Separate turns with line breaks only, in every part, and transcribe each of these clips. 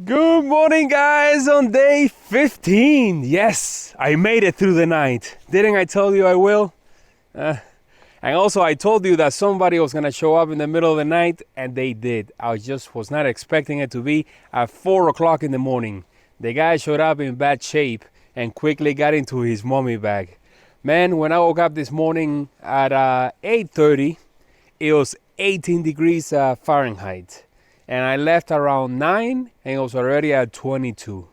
Good morning, guys, on day 15. Yes, I made it through the night. Didn't I tell you I will? And also I told you that somebody was gonna show up in the middle of the night, and they did. I just was not expecting it to be at 4 o'clock in the morning. The guy showed up in bad shape and quickly got into his mummy bag. Man, when I woke up this morning at 8:30, it was 18 degrees Fahrenheit. And I left around 9 and it was already at 22.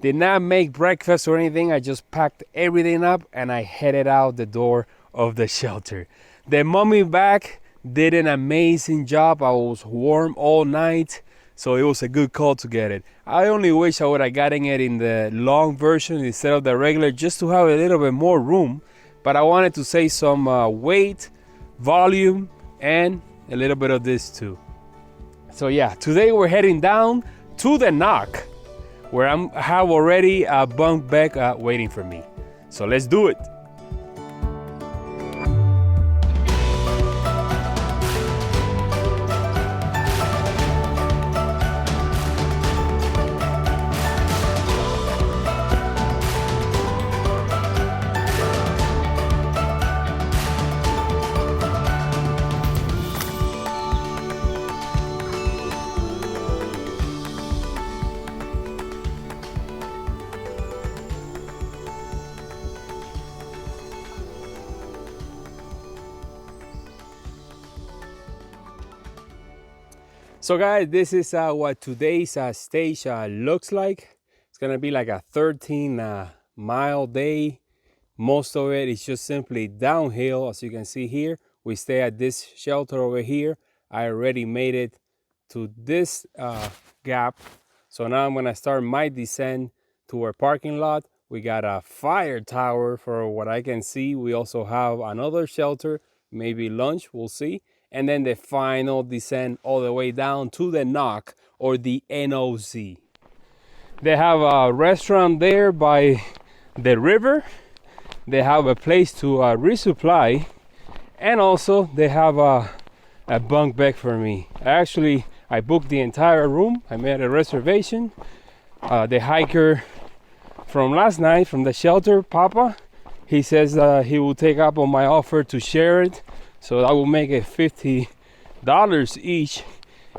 Did not make breakfast or anything. I just packed everything up and I headed out the door of the shelter. The mummy bag did an amazing job. I was warm all night, so it was a good call to get it. I only wish I would have gotten it in the long version instead of the regular, just to have a little bit more room. But I wanted to save some weight, volume, and a little bit of this too. So yeah, today we're heading down to the NOC, where I have already a bunk bed waiting for me. So let's do it. So guys, this is what today's stage looks like. It's gonna be like a 13-mile day. Most of it is just simply downhill. As you can see here, we stay at this shelter over here. I already made it to this gap. So now I'm gonna start my descent to our parking lot. We got a fire tower for what I can see. We also have another shelter, maybe lunch, we'll see. And then the final descent all the way down to the NOC, or the NOC. They have a restaurant there by the river. They have a place to resupply, and also they have a bunk bed for me. I booked the entire room. I made a reservation. The hiker from last night from the shelter, Papa, he says he will take up on my offer to share it. So that will make it $50 each.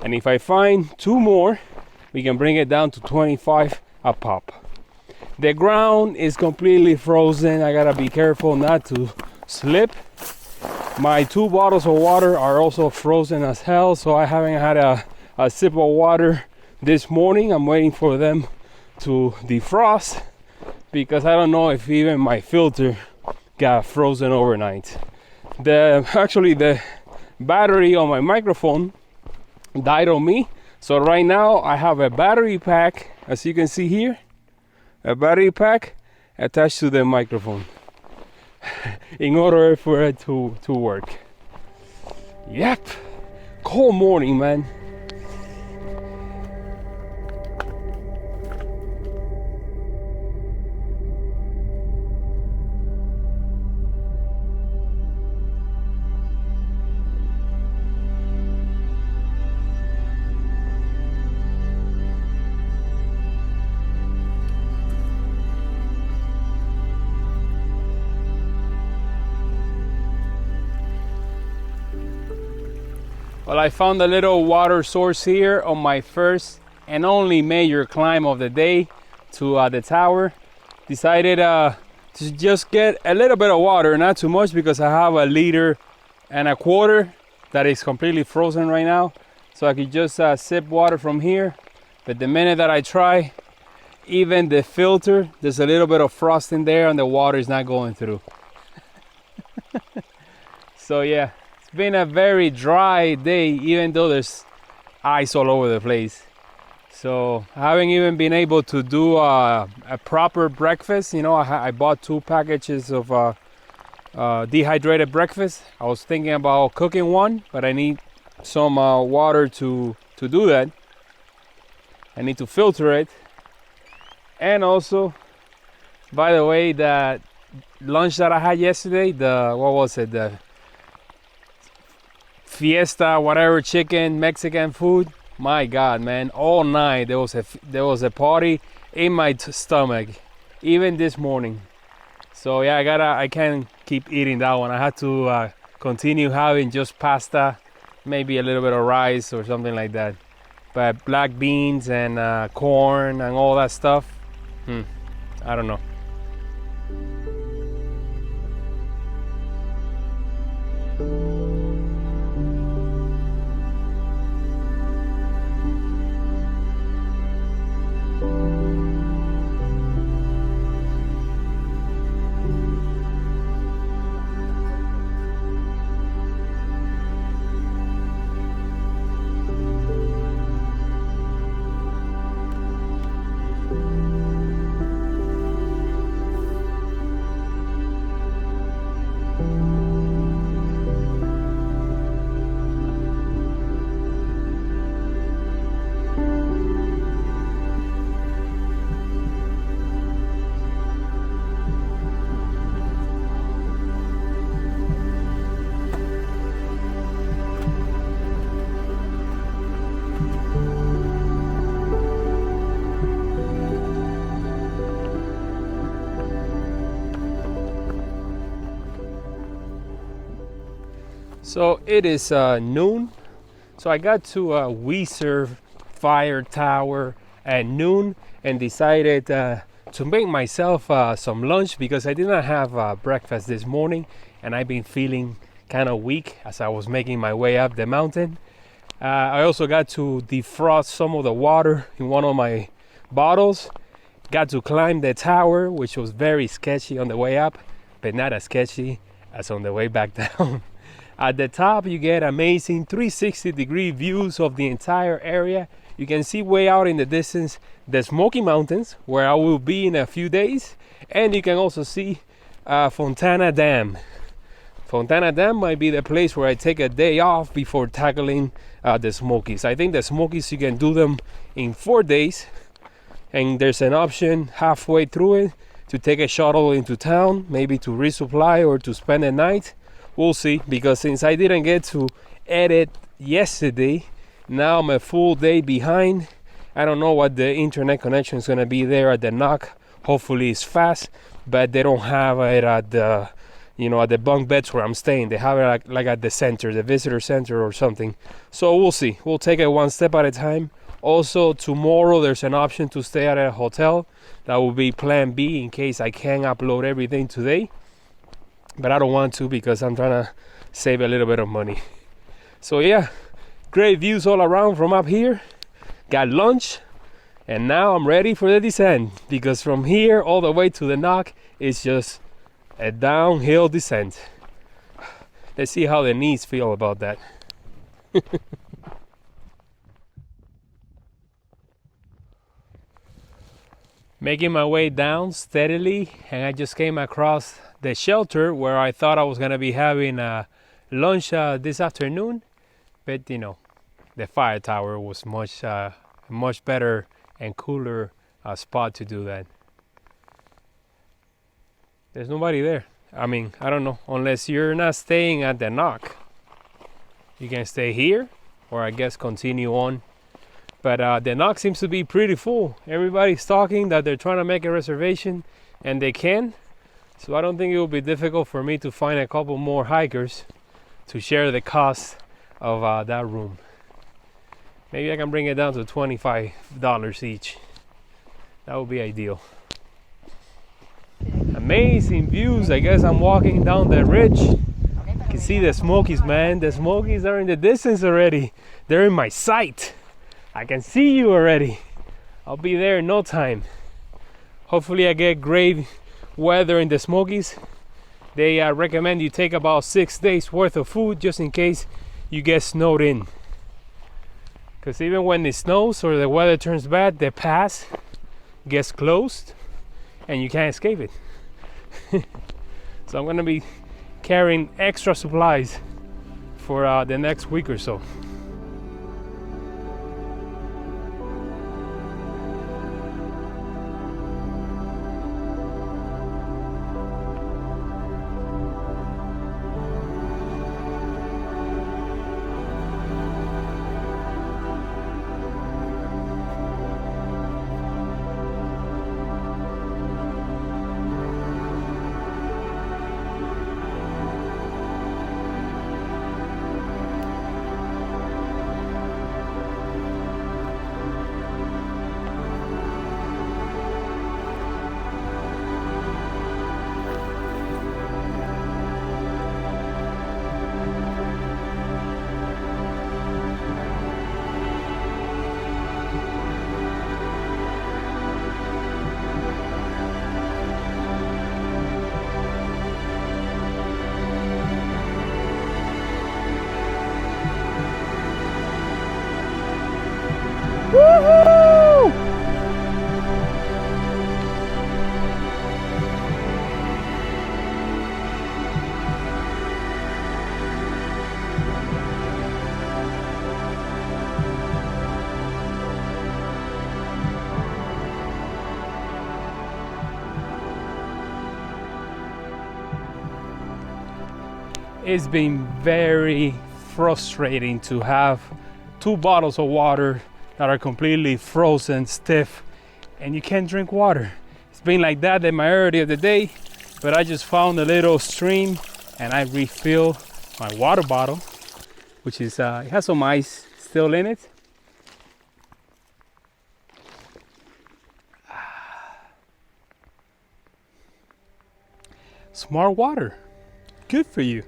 And if I find two more, we can bring it down to $25 a pop. The ground is completely frozen. I gotta be careful not to slip. My 2 bottles of water are also frozen as hell, so I haven't had a sip of water this morning. I'm waiting for them to defrost because I don't know if even my filter got frozen overnight. The battery on my microphone died on me, so right now I have a battery pack, as you can see here, a battery pack attached to the microphone in order for it to work. Yep, cold morning, man. Well, I found a little water source here on my first and only major climb of the day to the tower. Decided to just get a little bit of water, not too much because I have 1.25 liters that is completely frozen right now. So I could just sip water from here. But the minute that I try, even the filter, there's a little bit of frost in there and the water is not going through. So yeah. It's been a very dry day, even though there's ice all over the place. So I haven't even been able to do a proper breakfast. You know, I bought 2 packages of dehydrated breakfast. I was thinking about cooking one, but I need some water to do that. I need to filter it. And also, by the way, the lunch that I had yesterday, the fiesta, whatever, chicken, Mexican food, My God, man, all night there was a party in my stomach, even this morning. So yeah, I can't keep eating that one. I had to continue having just pasta, maybe a little bit of rice or something like that. But black beans and corn and all that stuff, I don't know. So it is noon. So I got to We Serve Fire Tower at noon and decided to make myself some lunch because I did not have breakfast this morning and I've been feeling kind of weak as I was making my way up the mountain. I also got to defrost some of the water in one of my bottles. Got to climb the tower, which was very sketchy on the way up, but not as sketchy as on the way back down. At the top, you get amazing 360-degree views of the entire area. You can see way out in the distance the Smoky Mountains, where I will be in a few days. And you can also see Fontana Dam. Fontana Dam might be the place where I take a day off before tackling the Smokies. I think the Smokies, you can do them in 4 days. And there's an option halfway through it to take a shuttle into town, maybe to resupply or to spend a night. We'll see, because since I didn't get to edit yesterday, now I'm a full day behind. I don't know what the internet connection is going to be there at the NOC. Hopefully it's fast, but they don't have it at the, at the bunk beds where I'm staying. They have it like at the center, the visitor center or something. So we'll see. We'll take it one step at a time. Also, tomorrow there's an option to stay at a hotel. That will be plan B in case I can't upload everything today. But I don't want to because I'm trying to save a little bit of money. So yeah, great views all around from up here. Got lunch, and now I'm ready for the descent, because from here all the way to the NOC is just a downhill descent. Let's see how the knees feel about that. Making my way down steadily, and I just came across the shelter where I thought I was gonna be having lunch this afternoon, but the fire tower was much better and cooler spot to do that. There's nobody there. I mean, I don't know, unless you're not staying at the NOC. You can stay here, or I guess continue on. But the NOC seems to be pretty full. Everybody's talking that they're trying to make a reservation, and they can. So I don't think it will be difficult for me to find a couple more hikers to share the cost of that room. Maybe I can bring it down to $25 each. That would be ideal. Amazing views. I guess I'm walking down the ridge. You can see the Smokies, man. The Smokies are in the distance already. They're in my sight. I can see you already. I'll be there in no time. Hopefully I get great weather in the Smokies. They recommend you take about 6 days worth of food just in case you get snowed in. Because even when it snows or the weather turns bad, the pass gets closed and you can't escape it. So I'm gonna be carrying extra supplies for the next week or so. it's been very frustrating to have 2 bottles of water that are completely frozen stiff and you can't drink water. It's been like that the majority of the day, but I just found a little stream and I refill my water bottle, which is it has some ice still in it. Smart water, good for you.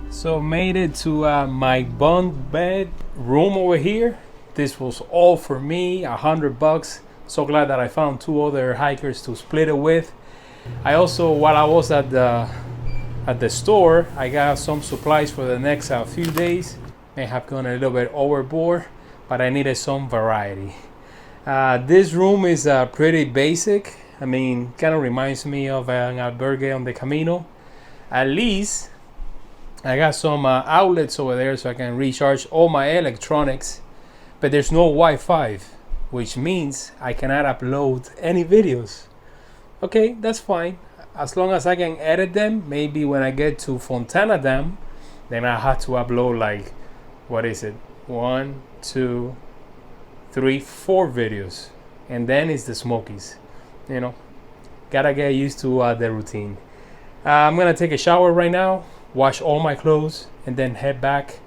So made it to my bunk bed room over here. This was all for me, $100. So glad that I found 2 other hikers to split it with. I also, while I was at the store, I got some supplies for the next few days. May have gone a little bit overboard, but I needed some variety. This room is pretty basic. I mean, kind of reminds me of an albergue on the Camino. At least I got some outlets over there so I can recharge all my electronics, but there's no Wi-Fi, which means I cannot upload any videos. Okay, that's fine. As long as I can edit them, maybe when I get to Fontana Dam, then I have to upload like, what is it? 1, 2, 3, 4 videos. And then it's the Smokies, you know. Gotta get used to the routine. I'm gonna take a shower right now, wash all my clothes, and then head back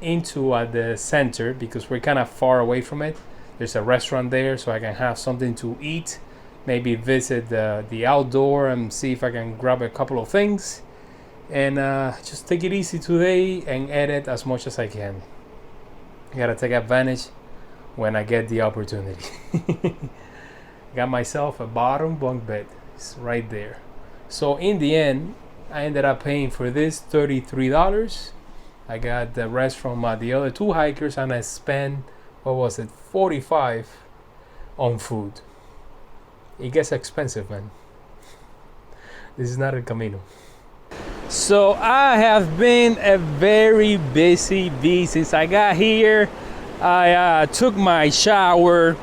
into the center because we're kind of far away from it. There's a restaurant there so I can have something to eat, maybe visit the outdoor and see if I can grab a couple of things, and just take it easy today and edit as much as I can. I gotta take advantage when I get the opportunity. Got myself a bottom bunk bed. It's right there. So in the end, I ended up paying for this $33. I got the rest from the other 2 hikers, and I spent, what was it, $45 on food. It gets expensive, man. This is not a Camino. So I have been a very busy bee since I got here. I took my shower.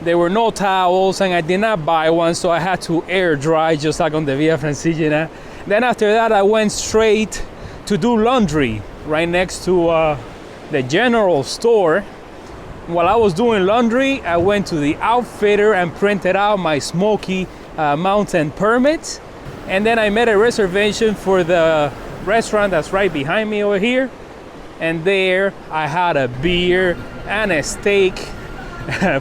There were no towels and I did not buy one, so I had to air dry just like on the Via Francigena. Then after that I went straight to do laundry right next to the general store. While I was doing laundry, I went to the outfitter and printed out my Smoky Mountain permit. And then I made a reservation for the restaurant that's right behind me over here. And there I had a beer and a steak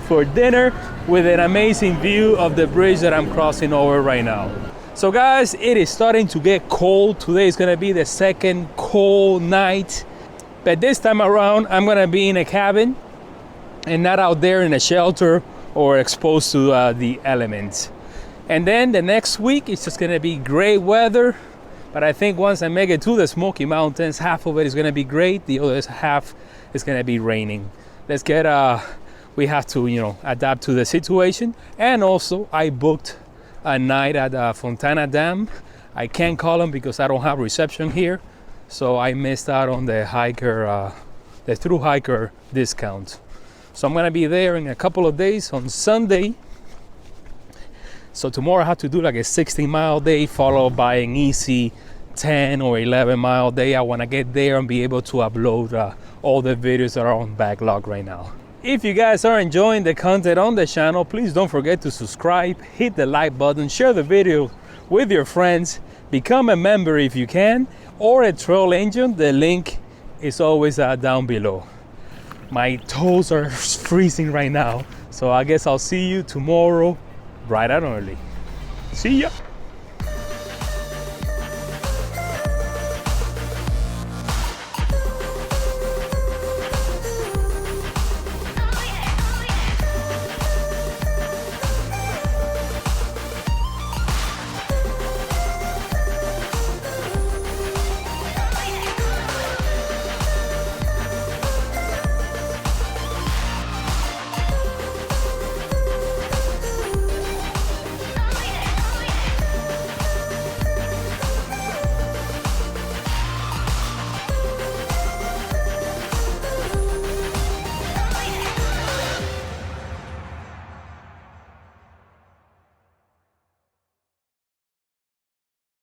for dinner with an amazing view of the bridge that I'm crossing over right now. So guys, it is starting to get cold. Today is gonna be the second cold night. But this time around, I'm gonna be in a cabin and not out there in a shelter or exposed to the elements. And then the next week, it's just gonna be great weather. But I think once I make it to the Smoky Mountains, half of it is gonna be great. The other half is gonna be raining. Let's get, we have to, you know, adapt to the situation. And also, I booked a night at Fontana Dam. I can't call them because I don't have reception here. So I missed out on the hiker, the through hiker discount. So I'm gonna be there in a couple of days on Sunday. So tomorrow I have to do like a 60-mile day followed by an easy 10 or 11-mile day. I want to get there and be able to upload all the videos that are on backlog right now. If you guys are enjoying the content on the channel, please don't forget to subscribe, hit the like button, share the video with your friends, become a member if you can, or a trail agent. The link is always down below. My toes are freezing right now, so I guess I'll see you tomorrow bright and early. See ya.